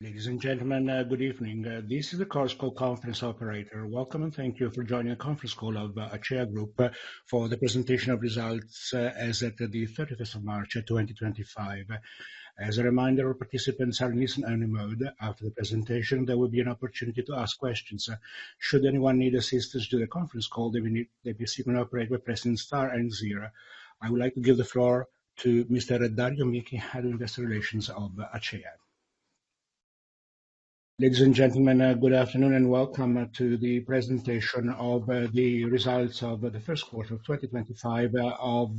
Ladies and gentlemen, good evening. This is the Chorus Call conference operator. Welcome and thank you for joining the conference call of Acea Group for the presentation of results as at the 31st of March 2025. As a reminder, all participants are in listen-only mode. After the presentation, there will be an opportunity to ask questions. Should anyone need assistance during the conference call, they will seek an operator by pressing star and zero. I would like to give the floor to Mr. Dario Michi, Head of Investor Relations of Acea. Ladies and gentlemen, good afternoon and welcome to the presentation of the results of the first quarter of 2025 of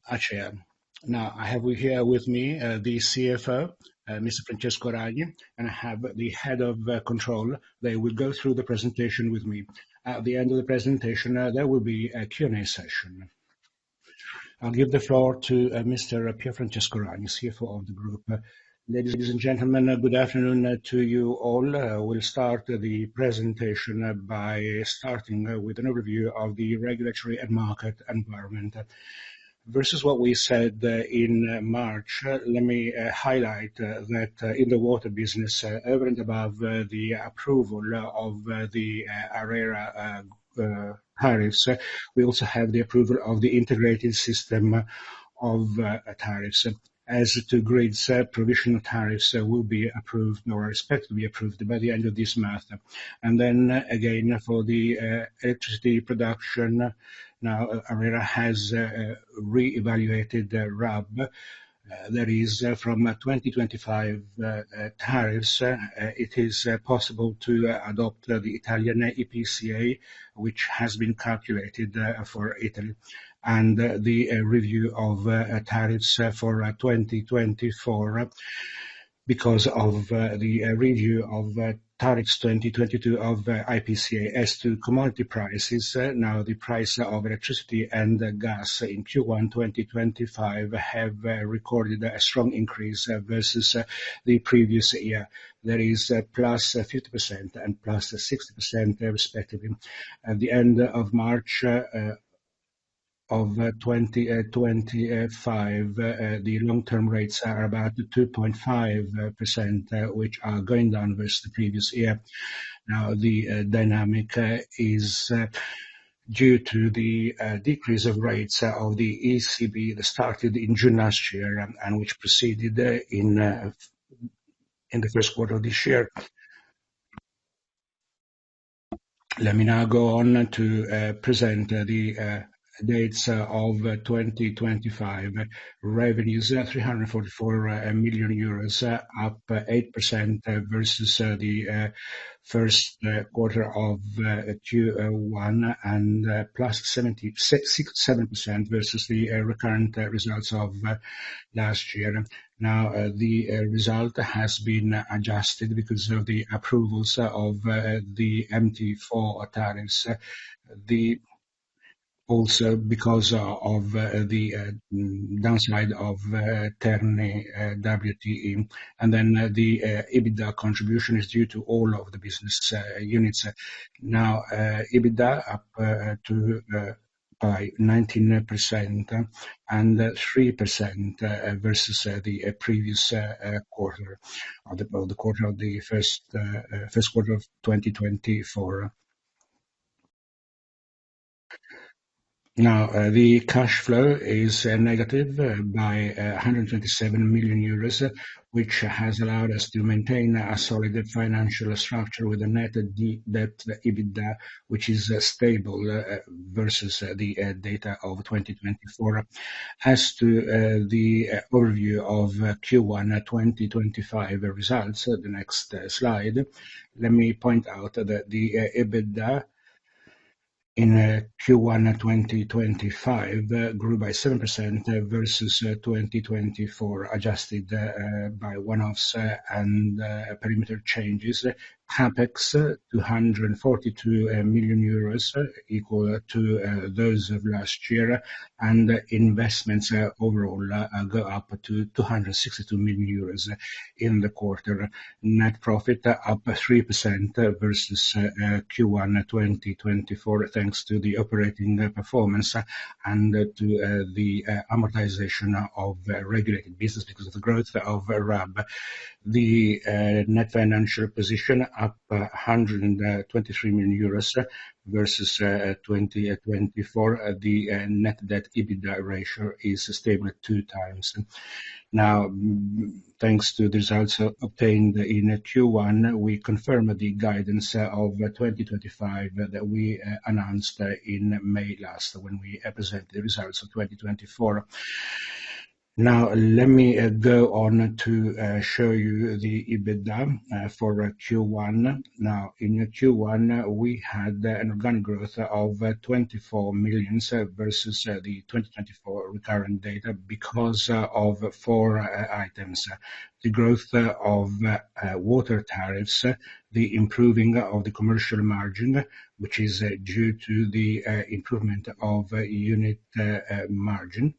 Acea. Now, I have here with me the CFO, Mr. Francesco Ragni, and I have the Head of Control. They will go through the presentation with me. At the end of the presentation, there will be a Q&A session. I'll give the floor to Mr. Francesco Ragni, CFO of the group. Ladies and gentlemen, good afternoon to you all. We'll start the presentation by starting with an overview of the regulatory and market environment. Versus what we said in March, let me highlight that in the water business, over and above the approval of the Acea tariffs, we also have the approval of the integrated system of tariffs. As to grids, provisional tariffs will be approved or are expected to be approved by the end of this month. And then again, for the electricity production, now Acea has re-evaluated RAB. That is, from 2025 tariffs, it is possible to adopt the Italian EPCA, which has been calculated for Italy, and the review of tariffs for 2024 because of the review of tariffs 2022 of IPCA. As to commodity prices, now the price of electricity and gas in Q1 2025 have recorded a strong increase versus the previous year. That is plus 50% and plus 60% respectively. At the end of March of 2025, the long-term rates are about 2.5%, which are going down versus the previous year. Now, the dynamic is due to the decrease of rates of the ECB that started in June last year and which proceeded in the first quarter of this year. Let me now go on to present the dates of 2025. Revenues 344 million euros, up 8% versus the first quarter of Q1 and plus 7% versus the recurrent results of last year. Now, the result has been adjusted because of the approvals of the MT4 tariffs. Also because of the downside of Terni WTE. And then the EBITDA contribution is due to all of the business units. Now, EBITDA up by 19% and 3% versus the previous quarter, or the quarter of the first quarter of 2024. Now, the cash flow is negative by 127 million euros, which has allowed us to maintain a solid financial structure with a net debt EBITDA, which is stable versus the data of 2024. As to the overview of Q1 2025 results, the next slide, let me point out that the EBITDA in Q1 2025 grew by 7% versus 2024, adjusted by one-offs and perimeter changes. CapEx 242 million euros, equal to those of last year, and investments overall go up to 262 million euros in the quarter. Net profit up 3% versus Q1 2024, thanks to the operating performance and to the amortization of regulated business because of the growth of RAB. The net financial position up 123 million euros versus 2024. The net debt EBITDA ratio is stable at 2 times. Now, thanks to the results obtained in Q1, we confirm the guidance of 2025 that we announced in May last when we presented the results of 2024. Now, let me go on to show you the EBITDA for Q1. Now, in Q1, we had an organic growth of 24 million versus the 2024 recurrent data because of four items: the growth of water tariffs, the improving of the commercial margin, which is due to the improvement of unit margin,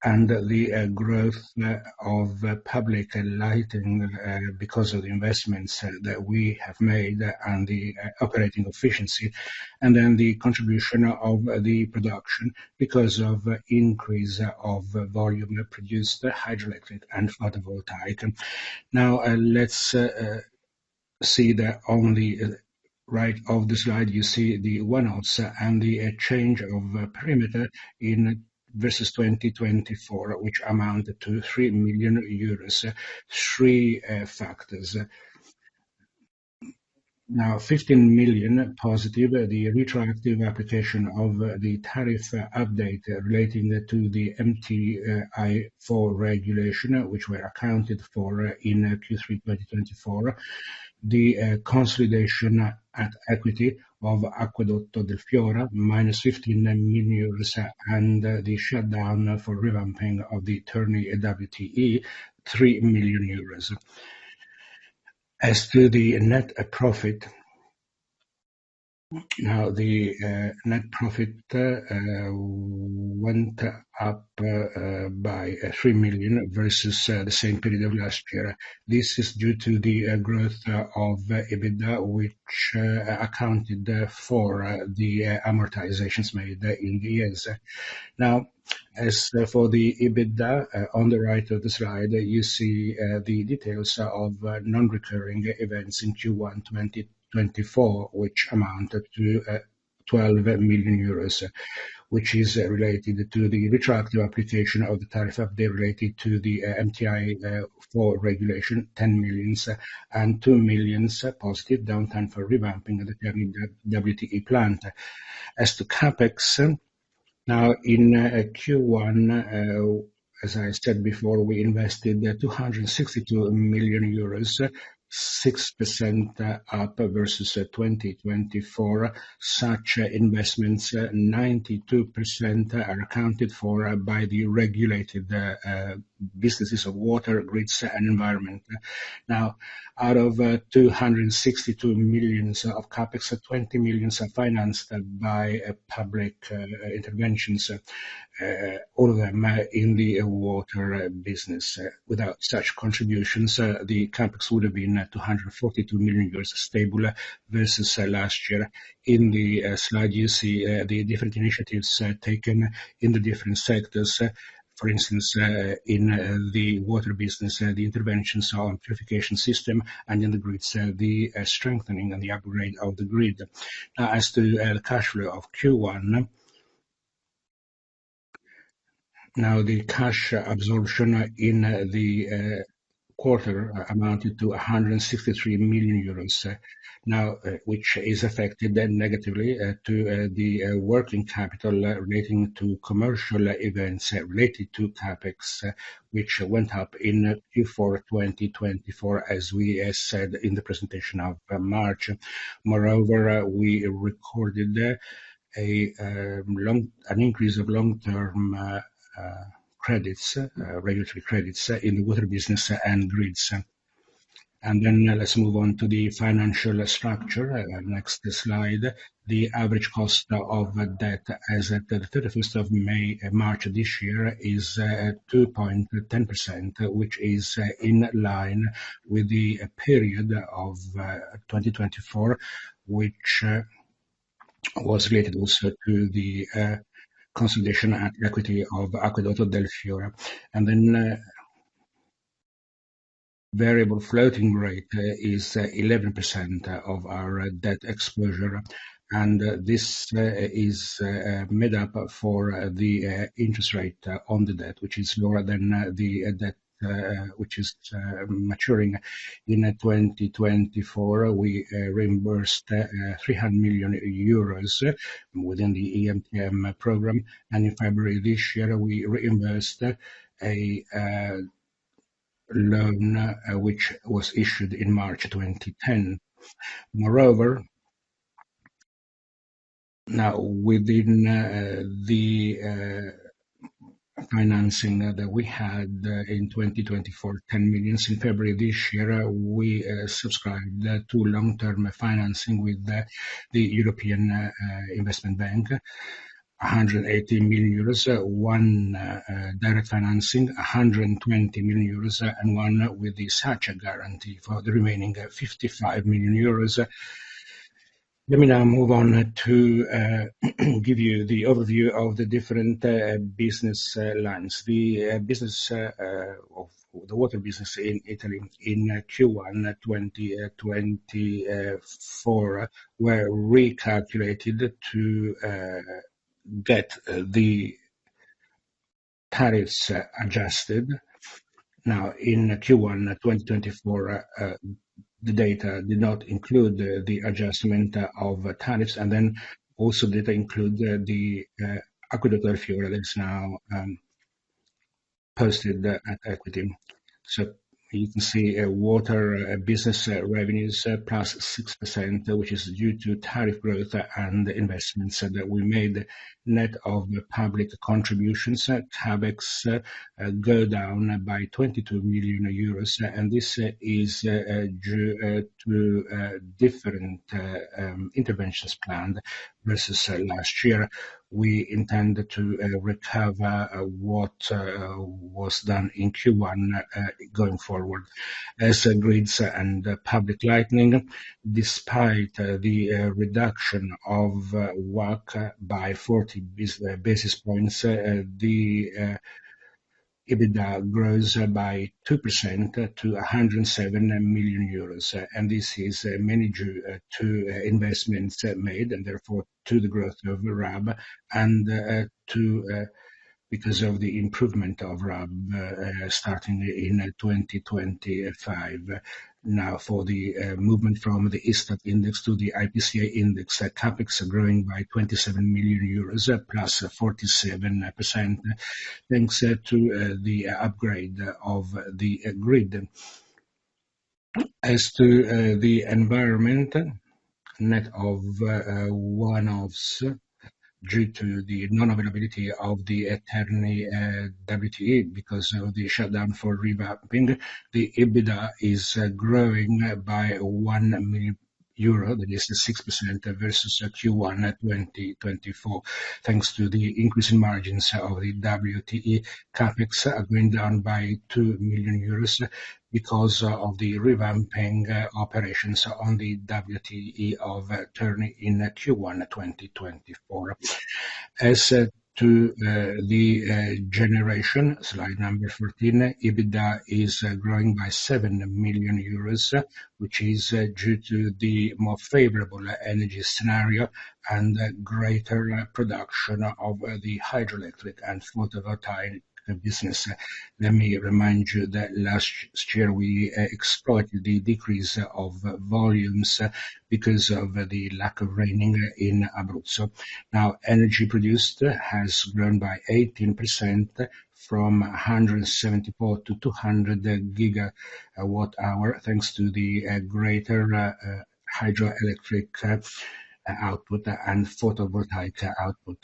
and the growth of public lighting because of the investments that we have made and the operating efficiency, and then the contribution of the production because of increase of volume produced hydroelectric and photovoltaic. Now, let's see that on the right of the slide, you see the one-offs and the change of perimeter in versus 2024, which amounted to 3 million euros. Three factors. Now, 15 million positive, the retroactive application of the tariff update relating to the MTI4 regulation, which were accounted for in Q3 2024, the consolidation at equity of Acquedotto del Fiora, minus 15 million euros, and the shutdown for revamping of the Terni WTE, 3 million euros. As to the net profit, now the net profit went up by 3 million versus the same period of last year. This is due to the growth of EBITDA, which accounted for the amortizations made in the years. Now, as for the EBITDA, on the right of the slide, you see the details of non-recurring events in Q1 2024, which amounted to 12 million euros, which is related to the retroactive application of the tariff update related to the MTI4 regulation, 10 million, and 2 million positive downtime for revamping of the Terni WTE plant. As to CapEx, now in Q1, as I said before, we invested 262 million euros, 6% up versus 2024. Such investments, 92% are accounted for by the regulated businesses of water, grids, and environment. Now, out of 262 million of CapEx, 20 million are financed by public interventions, all of them in the water business. Without such contributions, the CapEx would have been 242 million euros, stable versus last year. In the slide, you see the different initiatives taken in the different sectors. For instance, in the water business, the interventions on purification system, and in the grids, the strengthening and the upgrade of the grid. Now, as to the cash flow of Q1, now the cash absorption in the quarter amounted to 163 million euros, now which is affected negatively to the working capital relating to commercial events related to CapEx, which went up in Q4 2024, as we said in the presentation of March. Moreover, we recorded an increase of long-term credits, regulatory credits in the water business and grids. And then let's move on to the financial structure. Next slide. The average cost of debt as at the 31st of March this year is 2.10%, which is in line with the period of 2024, which was related also to the consolidation at equity of Acquedotto del Fiora. And then variable floating rate is 11% of our debt exposure, and this is made up for the interest rate on the debt, which is lower than the debt which is maturing in 2024. We reimbursed 300 million euros within the EMTM program, and in February this year, we reimbursed a loan which was issued in March 2010. Moreover, now within the financing that we had in 2024, 10 million. In February this year, we subscribed to long-term financing with the European Investment Bank, 180 million euros, one direct financing, 120 million euros, and one with the Acea guarantee for the remaining 55 million euros. Let me now move on to give you the overview of the different business lines. The business of the water business in Italy in Q1 2024 were recalculated to get the tariffs adjusted. Now, in Q1 2024, the data did not include the adjustment of tariffs, and then also data include the Aqueducto del Fiore that is now posted at equity. So you can see water business revenues plus 6%, which is due to tariff growth and investments that we made net of public contributions. CapEx go down by 22 million euros, and this is due to different interventions planned versus last year. We intend to recover what was done in Q1 going forward. As grids and public lighting, despite the reduction of WACC by 40 basis points, the EBITDA grows by 2% to 107 million euros, and this is mainly due to investments made and therefore to the growth of RAB and to because of the improvement of RAB starting in 2025. Now, for the movement from the ISTAT index to the IPCA index, CapEx are growing by 27 million euros, plus 47%, thanks to the upgrade of the grid. As to the environment, net of one-offs, due to the non-availability of the Terni WTE because of the shutdown for revamping, the EBITDA is growing by 1 million euro, that is 6% versus Q1 2024, thanks to the increase in margins of the WTE. CapEx are going down by 2 million euros because of the revamping operations on the WTE of Terni in Q1 2024. As to the generation, slide number 14, EBITDA is growing by 7 million euros, which is due to the more favorable energy scenario and greater production of the hydroelectric and photovoltaic business. Let me remind you that last year we exploited the decrease of volumes because of the lack of raining in Abruzzo. Now, energy produced has grown by 18% from 174 to 200 gigawatt hour, thanks to the greater hydroelectric output and photovoltaic output.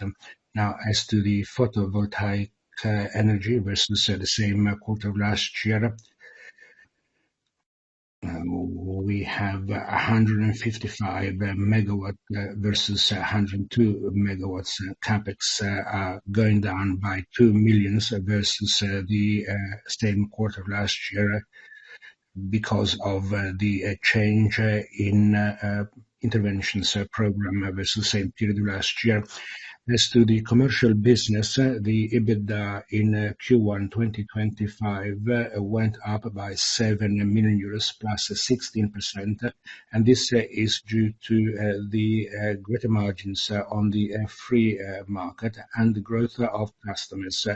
Now, as to the photovoltaic energy versus the same quarter of last year, we have 155 megawatt versus 102 megawatts. CapEx are going down by 2 million versus the same quarter of last year because of the change in interventions program versus the same period last year. As to the commercial business, the EBITDA in Q1 2025 went up by 7 million euros, plus 16%, and this is due to the greater margins on the free market and the growth of customers.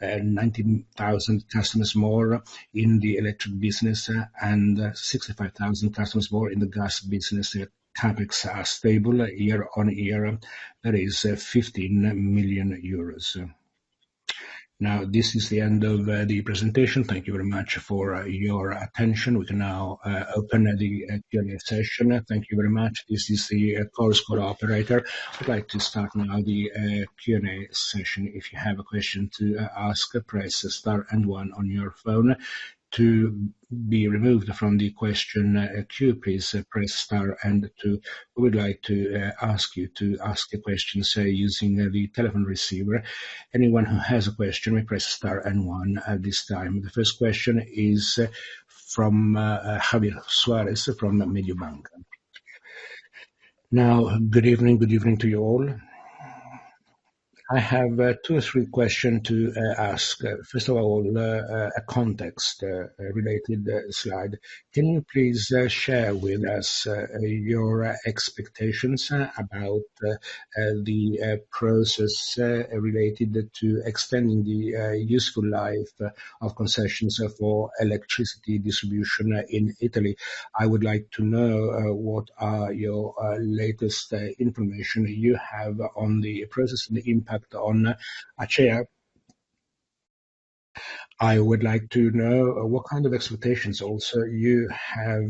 19,000 customers more in the electric business and 65,000 customers more in the gas business. CapEx are stable year-on-year. That is 15 million euros. Now, this is the end of the presentation. Thank you very much for your attention. We can now open the Q&A session. Thank you very much. This is the Chorus Call operator. I'd like to start now the Q&A session. If you have a question to ask, press star and one on your phone. To be removed from the question queue, please press star and two. We would like to ask you to ask a question, say, using the telephone receiver. Anyone who has a question may press star and one at this time. The first question is from Javier Suarez from Mediobanca. Now, good evening to you all. I have two or three questions to ask. First of all, a context related slide. Can you please share with us your expectations about the process related to extending the useful life of concessions for electricity distribution in Italy? I would like to know what are your latest information you have on the process and the impact on Acea. I would like to know what kind of expectations also you have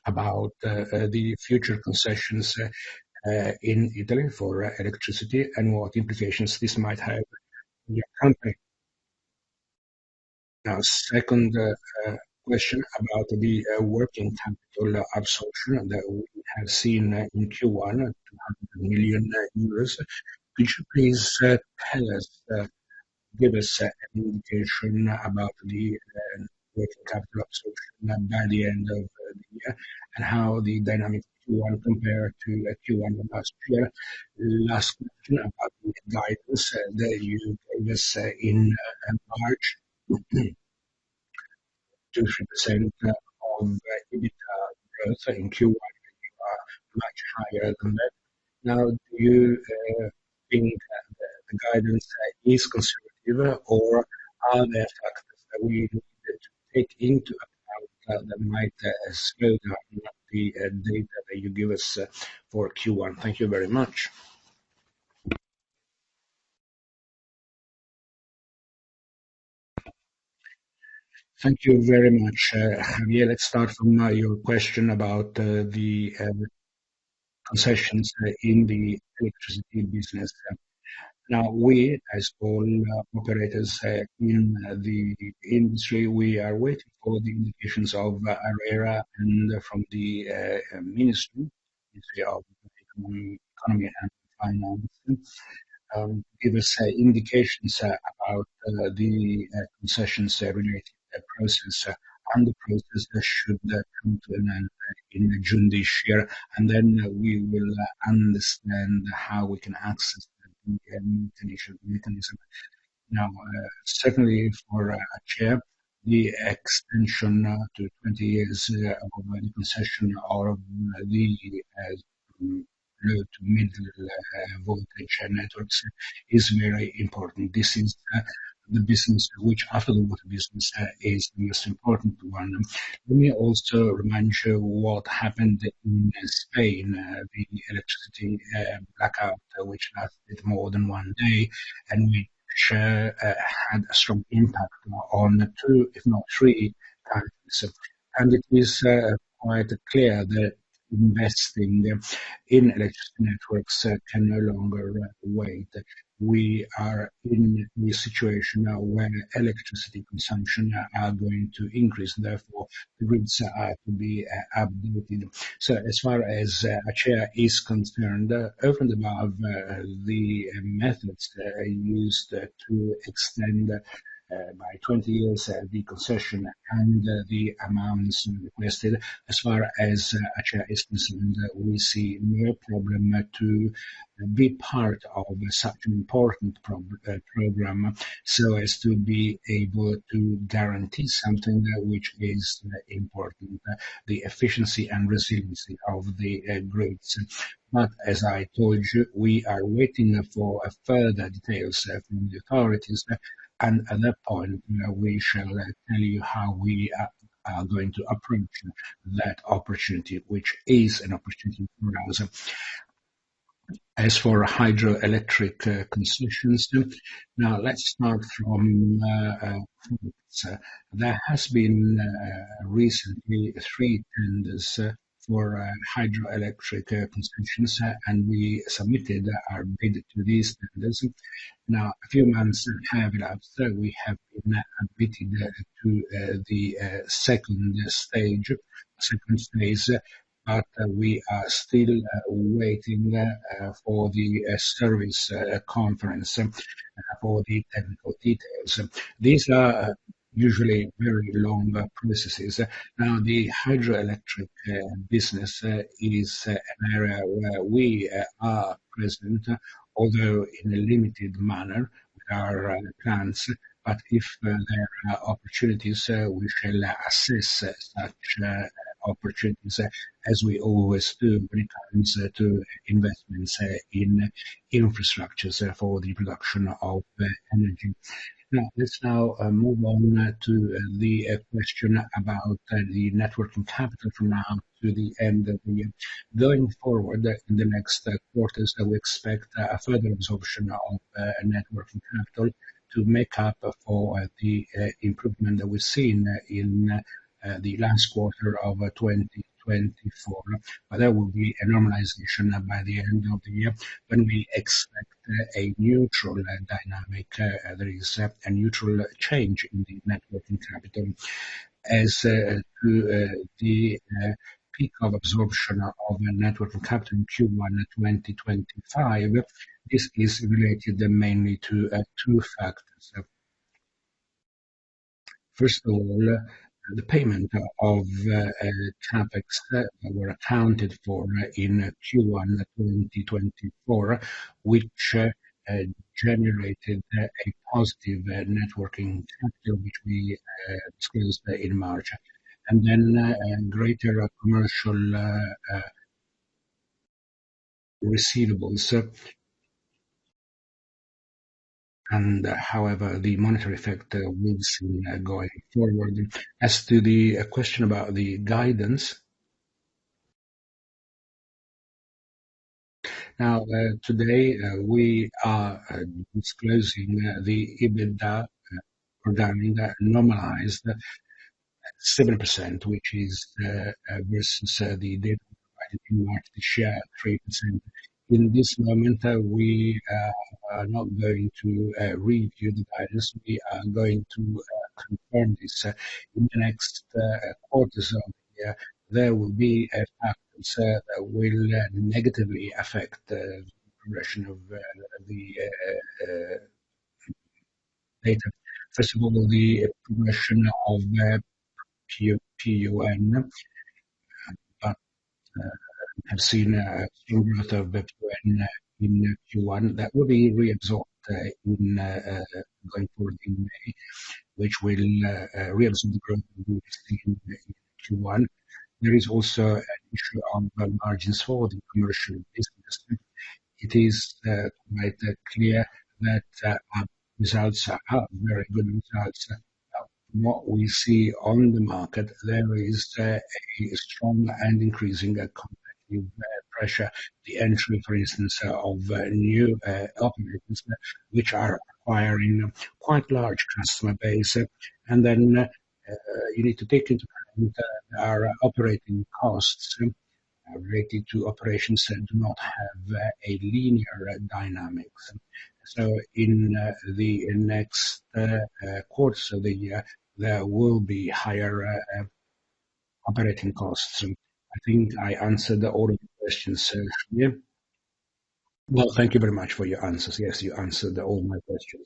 about the future concessions in Italy for electricity and what implications this might have in your company. Now, second question about the working capital absorption that we have seen in Q1, 200 million euros. Could you please give us an indication about the working capital absorption by the end of the year, and how the dynamic Q1 compared to Q1 of last year? Last question about the guidance that you gave us in March, 2-3% of EBITDA growth in Q1. You are much higher than that. Now, do you think the guidance is conservative, or are there factors that we need to take into account that might slow down the data that you give us for Q1? Thank you very much. Thank you very much, Javier. Let's start from your question about the concessions in the electricity business. Now, we, as all operators in the industry, we are waiting for the indications of ARERA and from the Ministry of Economy and Finance, give us indications about the concessions related process. And the process should come to an end in June this year, and then we will understand how we can access the mechanism. Now, certainly for Acea, the extension to 20 years of the concession of the low to middle voltage networks is very important. This is the business which, after the water business, is the most important one. Let me also remind you what happened in Spain, the electricity blackout, which lasted more than one day, and which had a strong impact on two, if not three, countries. And it is quite clear that investing in electricity networks can no longer wait. We are in a situation now where electricity consumption are going to increase, and therefore the grids are to be updated. So as far as Acea is concerned, over and above the methods used to extend by 20 years the concession and the amounts requested. As far as Acea is concerned, we see no problem to be part of such an important program so as to be able to guarantee something which is important, the efficiency and resiliency of the grids. But as I told you, we are waiting for further details from the authorities, and at that point, we shall tell you how we are going to approach that opportunity, which is an opportunity for us. As for hydroelectric concessions, now let's start from facts. There has been recently three tenders for hydroelectric concessions, and we submitted our bid to these tenders. Now, a few months have elapsed. We have been admitted to the second phase, but we are still waiting for the service conference for the technical details. These are usually very long processes. Now, the hydroelectric business is an area where we are present, although in a limited manner with our plants. But if there are opportunities, we shall assess such opportunities as we always do when it comes to investments in infrastructures for the production of energy. Now, let's now move on to the question about the net working capital from now to the end of the year. Going forward in the next quarters, we expect a further absorption of net working capital to make up for the improvement that we've seen in the last quarter of 2024. But there will be a normalization by the end of the year when we expect a neutral dynamic. There is a neutral change in the net working capital. As to the peak of absorption of net working capital in Q1 2025, this is related mainly to two factors. First of all, the payment of CapEx were accounted for in Q1 2024, which generated a positive net working capital, which we disclosed in March. And then greater commercial receivables. And however, the monetary effect we'll see going forward. As to the question about the guidance, now today we are disclosing the EBITDA organic normalized 7%, which is versus the data provided in March this year, 3%. In this moment, we are not going to review the guidance. We are going to confirm this in the next quarters of the year. There will be factors that will negatively affect the progression of the data. First of all, the progression of PUN, but have seen a strong growth of PUN in Q1 that will be reabsorbed in going forward in May, which will reabsorb the growth we've seen in Q1. There is also an issue of margins for the commercial business. It is quite clear that our results are very good results. What we see on the market, there is a strong and increasing competitive pressure. The entry, for instance, of new operators, which are acquiring quite large customer base. And then you need to take into account our operating costs related to operations that do not have a linear dynamics. So in the next quarters of the year, there will be higher operating costs. I think I answered all of the questions. Yeah. Well, thank you very much for your answers. Yes, you answered all my questions.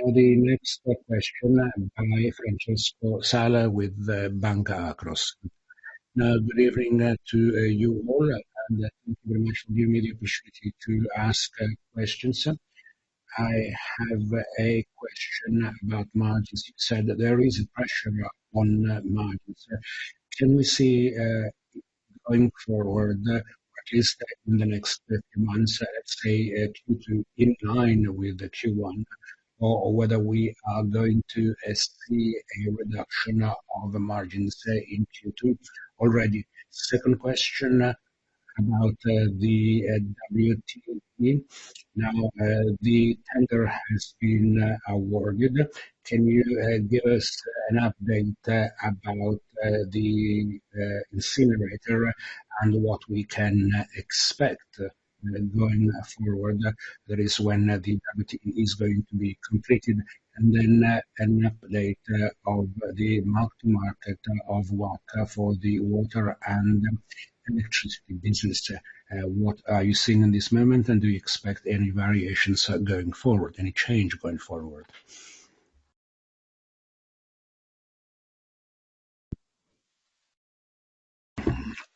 The next question by Francesco Sala with Banca Akros. Now, good evening to you all, and thank you very much for giving me the opportunity to ask questions. I have a question about margins. You said that there is a pressure on margins. Can we see going forward, or at least in the next few months, let's say Q2 in line with the Q1, or whether we are going to see a reduction of the margins in Q2 already? Second question about the WTE. Now, the tender has been awarded. Can you give us an update about the incinerator and what we can expect going forward? That is when the WTE is going to be completed, and then an update of the mark-to-market of WACC for the water and electricity business. What are you seeing in this moment, and do you expect any variations going forward, any change going forward?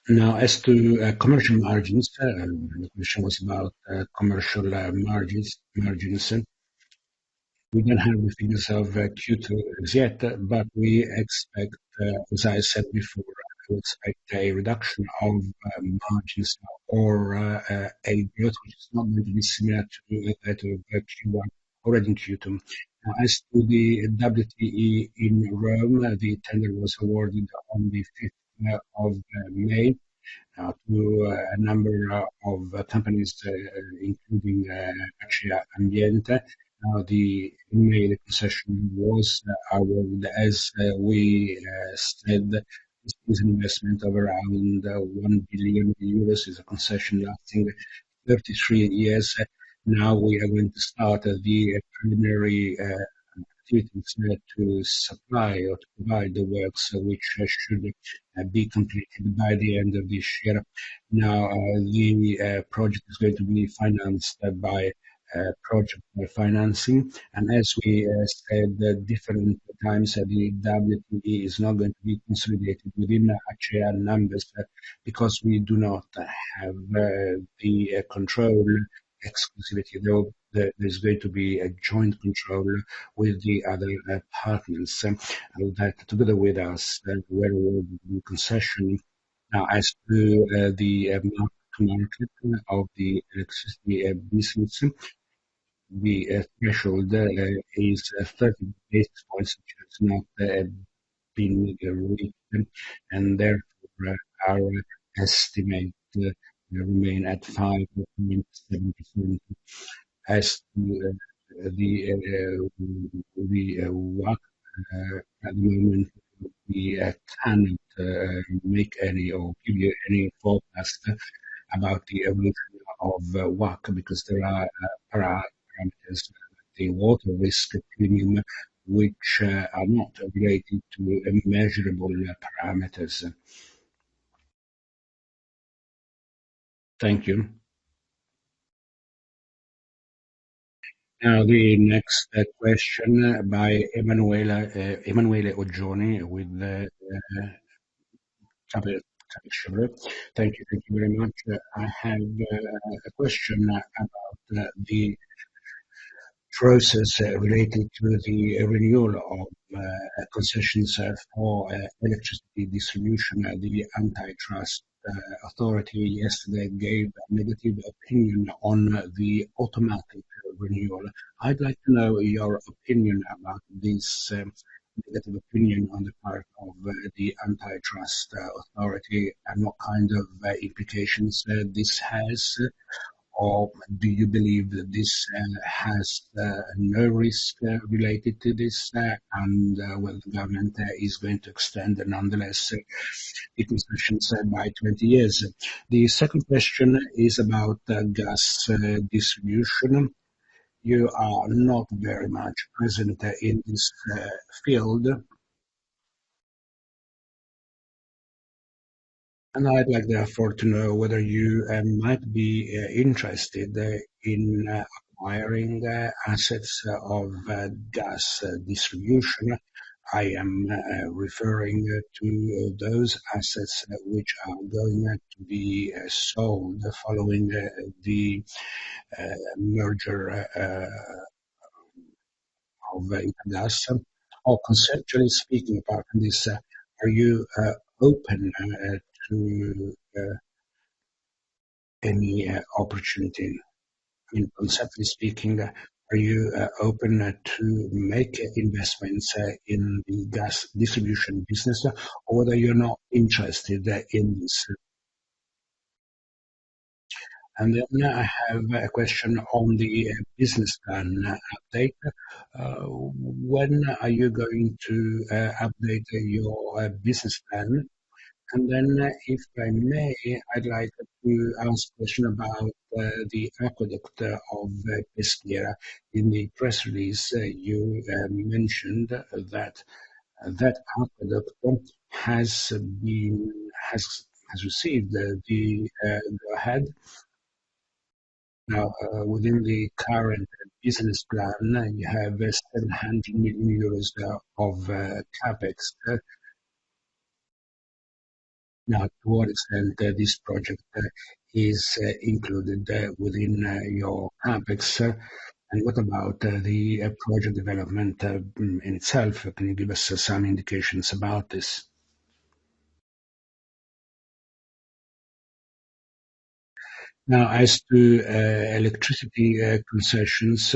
Now, as to commercial margins, the question was about commercial margins. We don't have the figures of Q2 as yet, but we expect, as I said before, we expect a reduction of margins or a growth which is not going to be similar to that of Q1 already in Q2. Now, as to the WTE in Rome, the tender was awarded on the 5th of May to a number of companies, including Acea Ambiente. The in May, the concession was awarded, as we said, this is an investment of around 1 billion euros. Is a concession lasting 33 years. Now we are going to start the preliminary activities to supply or to provide the works which should be completed by the end of this year. Now, the project is going to be financed by project financing, and as we said different times, the WTE is not going to be consolidated within Acea numbers because we do not have the control exclusivity, though there's going to be a joint control with the other partners that together with us were awarded the concession. Now, as to the market of the electricity business, the threshold is 30 basis points, which has not been reached, and therefore our estimate remain at 5.7%. As to the WACC, at the moment, we cannot make any or give you any forecast about the evolution of WACC because there are parameters, the water risk premium, which are not related to measurable parameters. Thank you. Now, the next question by Emanuele Oggioni with Chevrolet. Thank you very much. I have a question about the process related to the renewal of concessions for electricity distribution. The antitrust authority yesterday gave a negative opinion on the automatic renewal. I'd like to know your opinion about this negative opinion on the part of the antitrust authority and what kind of implications this has, or do you believe that this has no risk related to this, and whether the government is going to extend nonetheless the concessions by 20 years? The second question is about gas distribution. You are not very much present in this field, and I'd like therefore to know whether you might be interested in acquiring assets of gas distribution. I am referring to those assets which are going to be sold following the merger of gas. Or conceptually speaking, apart from this, are you open to any opportunity? I mean, conceptually speaking, are you open to make investments in the gas distribution business, or whether you're not interested in this? And then I have a question on the business plan update. When are you going to update your business plan? And then, if I may, I'd like to ask a question about the aqueduct of Peschiera. In the press release, you mentioned that that aqueduct has been has received the go-ahead. Now, within the current business plan, you have 700 million euros of capex. Now, to what extent this project is included within your CapEx? And what about the project development in itself? Can you give us some indications about this? Now, as to electricity concessions,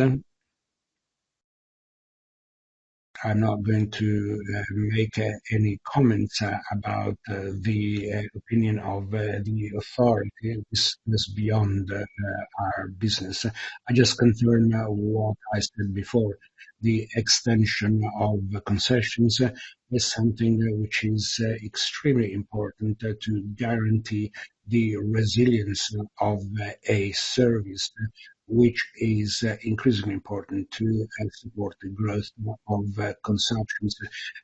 I'm not going to make any comments about the opinion of the authority. This is beyond our business. I just confirm what I said before. The extension of concessions is something which is extremely important to guarantee the resilience of a service which is increasingly important to support the growth of consumption.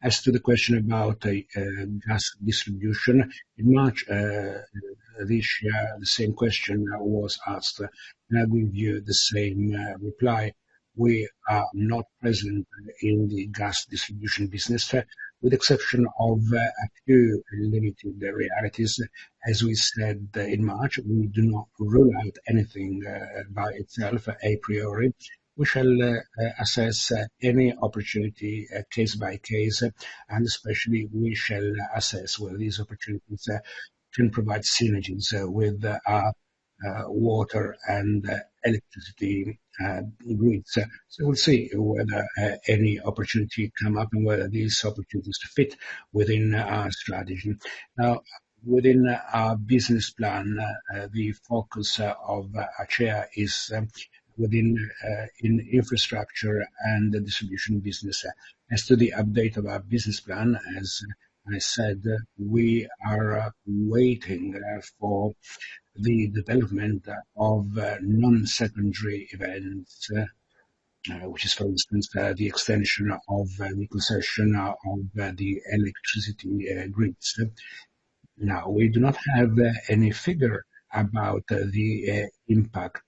As to the question about gas distribution, in March this year, the same question was asked, and I will give you the same reply. We are not present in the gas distribution business, with exception of a few limited realities. As we said in March, we do not rule out anything by itself a priori. We shall assess any opportunity case by case, and especially we shall assess whether these opportunities can provide synergies with our water and electricity grids. So we'll see whether any opportunity come up and whether these opportunities fit within our strategy. Now, within our business plan, the focus of Acea is within in infrastructure and the distribution business. As to the update of our business plan, as I said, we are waiting for the development of non-secondary events, which is, for instance, the extension of the concession of the electricity grids. Now, we do not have any figure about the impact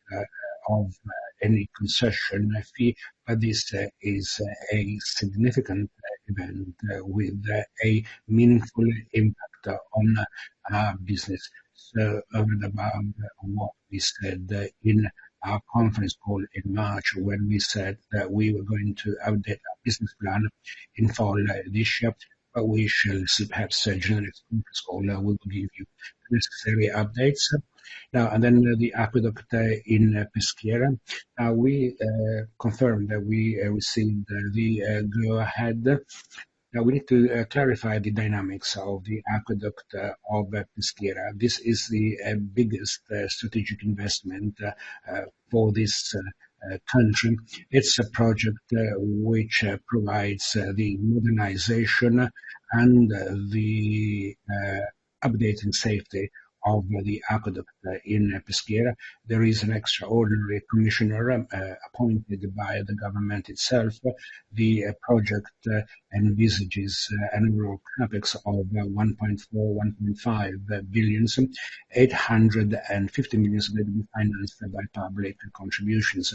of any concession fee, but this is a significant event with a meaningful impact on our business. So over and above what we said in our conference call in March, when we said that we were going to update our business plan in fall this year, but we shall see perhaps during the next conference call, we will give you the necessary updates. Now, and then the aqueduct in Peschiera. We confirmed that we received the go-ahead. Now, we need to clarify the dynamics of the aqueduct of Peschiera. This is the biggest strategic investment for this country. It's a project which provides the modernization and the updating safety of the aqueduct in Peschiera. There is an extraordinary commissioner appointed by the government itself. The project envisages an overall capex of 1.4, 1.5 billions. 850 million will be financed by public contributions.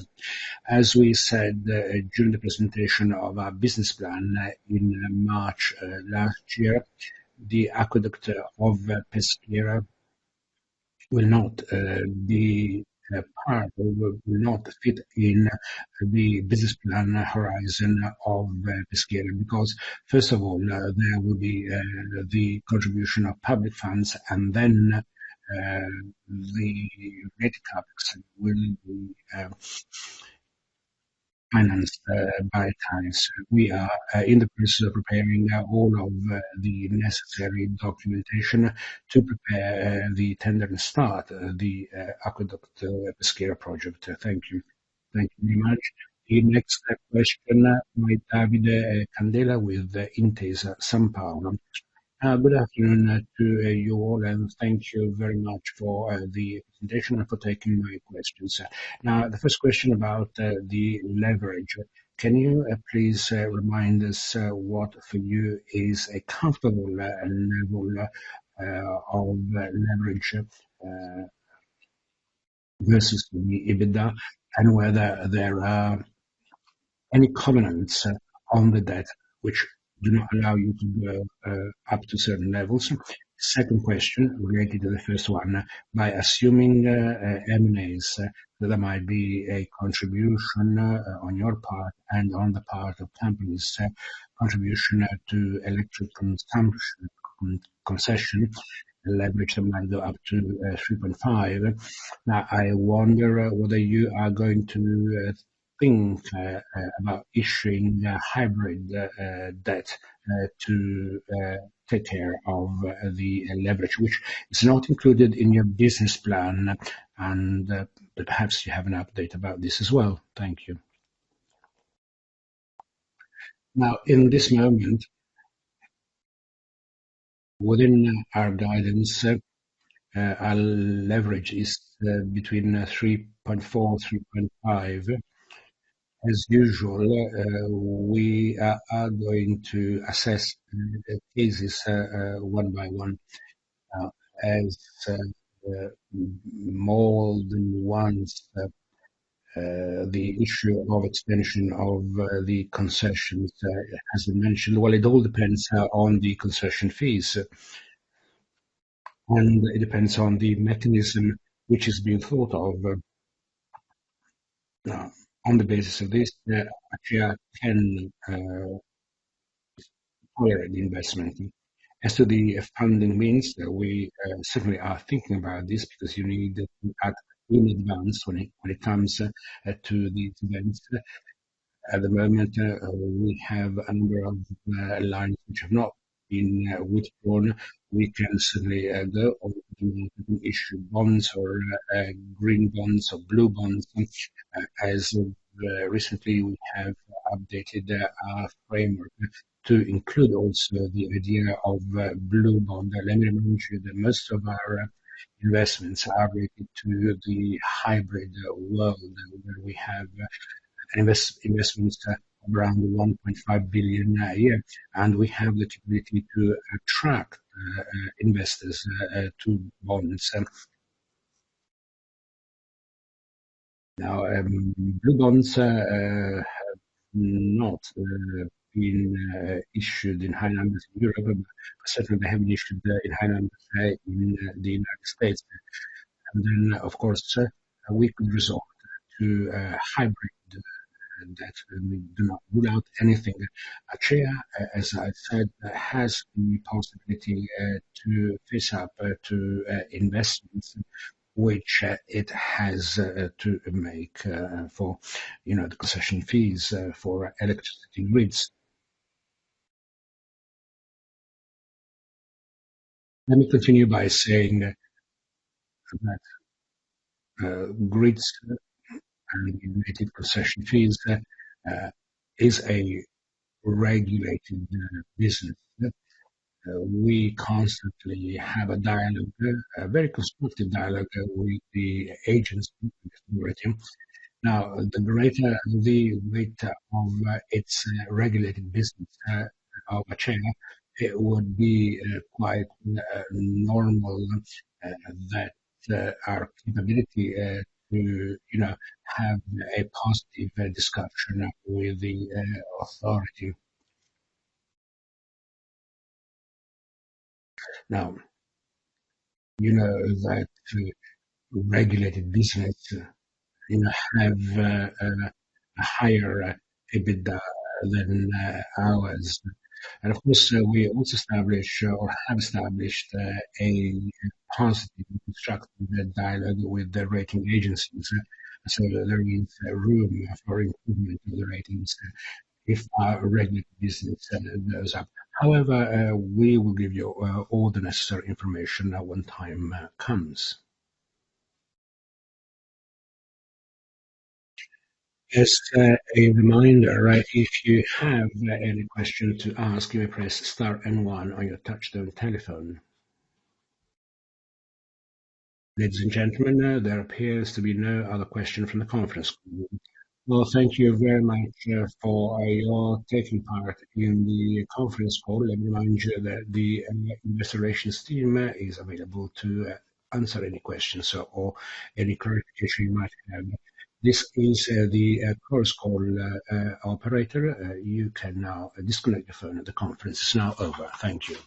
As we said during the presentation of our business plan in March last year, the aqueduct of Peschiera will not be part or will not fit in the business plan horizon of Peschiera because, first of all, there will be the contribution of public funds, and then the rate capex will be financed by times. We are in the process of preparing all of the necessary documentation to prepare the tender and start the aqueduct Peschiera project. Thank you. Thank you very much. The next question by Davide Candela with Intesa Sanpaolo. Good afternoon to you all, and thank you very much for the presentation and for taking my questions. Now, the first question about the leverage. Can you please remind us what for you is a comfortable level of leverage versus the EBITDA, and whether there are any covenants on the debt which do not allow you to go up to certain levels? Second question related to the first one, by assuming M&As, there might be a contribution on your part and on the part of companies, contribution to electric consumption concession, leverage that might go up to 3.5. Now, I wonder whether you are going to think about issuing hybrid debt to take care of the leverage, which is not included in your business plan, and perhaps you have an update about this as well. Thank you. Now, in this moment, within our guidance, our leverage is between 3.4, 3.5. As usual, we are going to assess cases one by one. As more than once, the issue of extension of the concessions has been mentioned. Well, it all depends on the concession fees, and it depends on the mechanism which is being thought of. Now, on the basis of this, Acea can tolerate the investment. As to the funding means, we certainly are thinking about this because you need to act in advance when it comes to these events. At the moment, we have a number of lines which have not been withdrawn. We can certainly go or we can issue bonds or green bonds or blue bonds. As recently, we have updated our framework to include also the idea of blue bond. Let me remind you that most of our investments are related to the hybrid world, where we have investments of around 1.5 billion a year, and we have the capability to attract investors to bonds. Now, blue bonds have not been issued in high numbers in Europe, but certainly they have been issued in high numbers in the United States. And then, of course, we could resort to hybrid that we do not rule out anything. Acea, as I said, has the possibility to face up to investments which it has to make for, the concession fees for electricity grids. Let me continue by saying that grids and related concession fees is a regulated business. We constantly have a dialogue, a very constructive dialogue with the agency, with the authority. Now, the greater the weight of its regulated business of Acea, it would be quite normal uh, that our capability to, have a positive discussion with the authority. Now, you know that regulated business, have a higher EBITDA than ours. And of course, we also establish or have established a positive and constructive dialogue with the rating agencies. So there is room for improvement of the ratings if our regulated business goes up. However, we will give you all the necessary information when time comes. As a reminder, right, if you have any question to ask, you may press star and one on your touchtone telephone. Ladies and gentlemen, there appears to be no other question from the conference call. Well, thank you very much for your taking part in the conference call. Let me remind you that the investor relations team is available to answer any questions or any clarification you might have. This is the chorus call operator. You can now disconnect your phone. The conference is now over. Thank you.